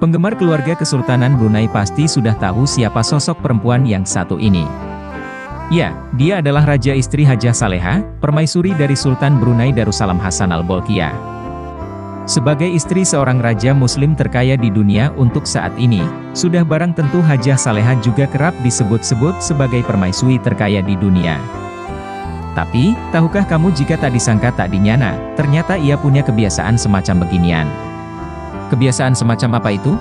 Penggemar keluarga Kesultanan Brunei pasti sudah tahu siapa sosok perempuan yang satu ini. Ya, dia adalah Raja Istri Hajah Saleha, permaisuri dari Sultan Brunei Darussalam Hassan Al-Bolkiah. Sebagai istri seorang raja muslim terkaya di dunia untuk saat ini, sudah barang tentu Hajah Saleha juga kerap disebut-sebut sebagai permaisuri terkaya di dunia. Tapi, tahukah kamu jika tak disangka tak dinyana, ternyata ia punya kebiasaan semacam beginian. Kebiasaan semacam apa itu?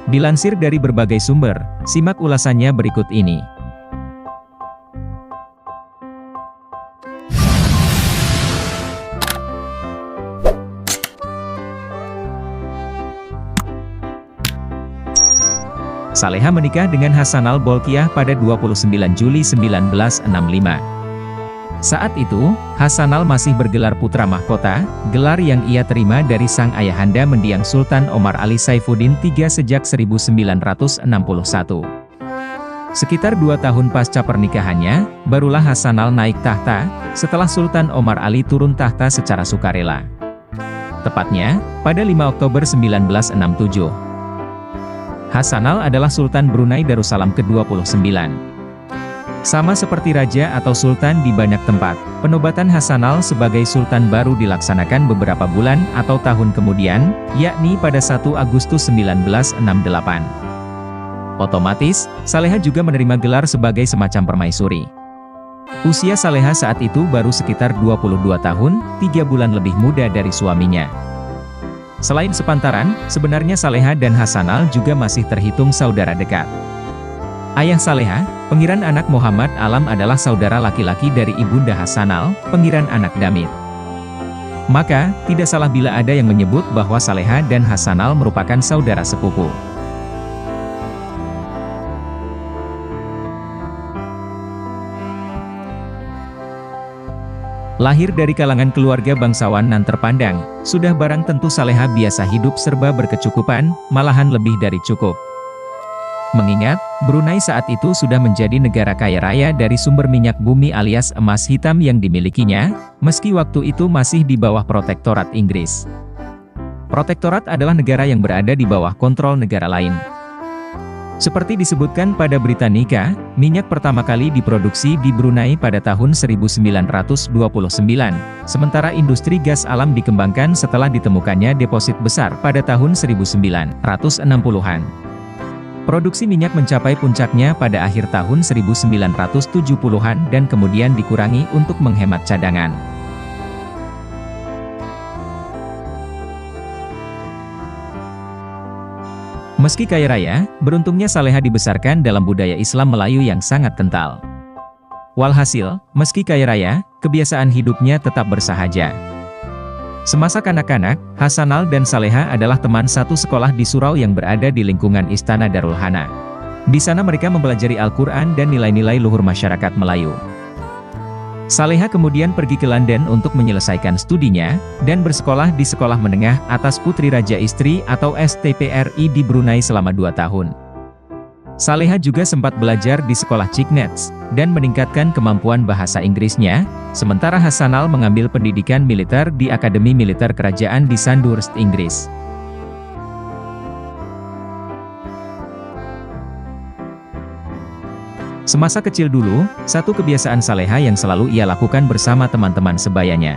Dilansir dari berbagai sumber, simak ulasannya berikut ini. Saleha menikah dengan Hassan Al-Bolkiah pada 29 Juli 1965. Saat itu, Hassanal masih bergelar putra mahkota, gelar yang ia terima dari sang ayahanda mendiang Sultan Omar Ali Saifuddin III sejak 1961. Sekitar 2 tahun pasca pernikahannya, barulah Hassanal naik tahta, setelah Sultan Omar Ali turun tahta secara sukarela. Tepatnya, pada 5 Oktober 1967. Hassanal adalah Sultan Brunei Darussalam ke-29. Sama seperti raja atau sultan di banyak tempat, penobatan Hassanal sebagai sultan baru dilaksanakan beberapa bulan atau tahun kemudian, yakni pada 1 Agustus 1968. Otomatis, Saleha juga menerima gelar sebagai semacam permaisuri. Usia Saleha saat itu baru sekitar 22 tahun, 3 bulan lebih muda dari suaminya. Selain sepantaran, sebenarnya Saleha dan Hassanal juga masih terhitung saudara dekat. Ayah Saleha, Pengiran anak Muhammad Alam adalah saudara laki-laki dari ibunda Hassanal, Pengiran anak Damit. Maka, tidak salah bila ada yang menyebut bahwa Saleha dan Hassanal merupakan saudara sepupu. Lahir dari kalangan keluarga bangsawan nan terpandang, sudah barang tentu Saleha biasa hidup serba berkecukupan, malahan lebih dari cukup. Mengingat, Brunei saat itu sudah menjadi negara kaya raya dari sumber minyak bumi alias emas hitam yang dimilikinya, meski waktu itu masih di bawah protektorat Inggris. Protektorat adalah negara yang berada di bawah kontrol negara lain. Seperti disebutkan pada Britannica, minyak pertama kali diproduksi di Brunei pada tahun 1929, sementara industri gas alam dikembangkan setelah ditemukannya deposit besar pada tahun 1960-an. Produksi minyak mencapai puncaknya pada akhir tahun 1970-an dan kemudian dikurangi untuk menghemat cadangan. Meski kaya raya, beruntungnya Saleha dibesarkan dalam budaya Islam Melayu yang sangat kental. Walhasil, meski kaya raya, kebiasaan hidupnya tetap bersahaja. Semasa kanak-kanak, Hassanal dan Saleha adalah teman satu sekolah di surau yang berada di lingkungan Istana Darul Hana. Di sana mereka mempelajari Al-Quran dan nilai-nilai luhur masyarakat Melayu. Saleha kemudian pergi ke London untuk menyelesaikan studinya, dan bersekolah di Sekolah Menengah Atas Putri Raja Istri atau STPRI di Brunei selama 2 tahun. Saleha juga sempat belajar di sekolah Ciknets, dan meningkatkan kemampuan bahasa Inggrisnya, sementara Hassanal mengambil pendidikan militer di Akademi Militer Kerajaan di Sandhurst, Inggris. Semasa kecil dulu, satu kebiasaan Saleha yang selalu ia lakukan bersama teman-teman sebayanya.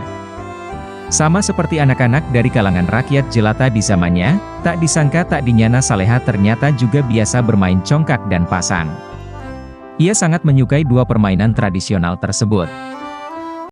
Sama seperti anak-anak dari kalangan rakyat jelata di zamannya, tak disangka tak dinyana Saleha ternyata juga biasa bermain congkak dan pasang. Ia sangat menyukai dua permainan tradisional tersebut.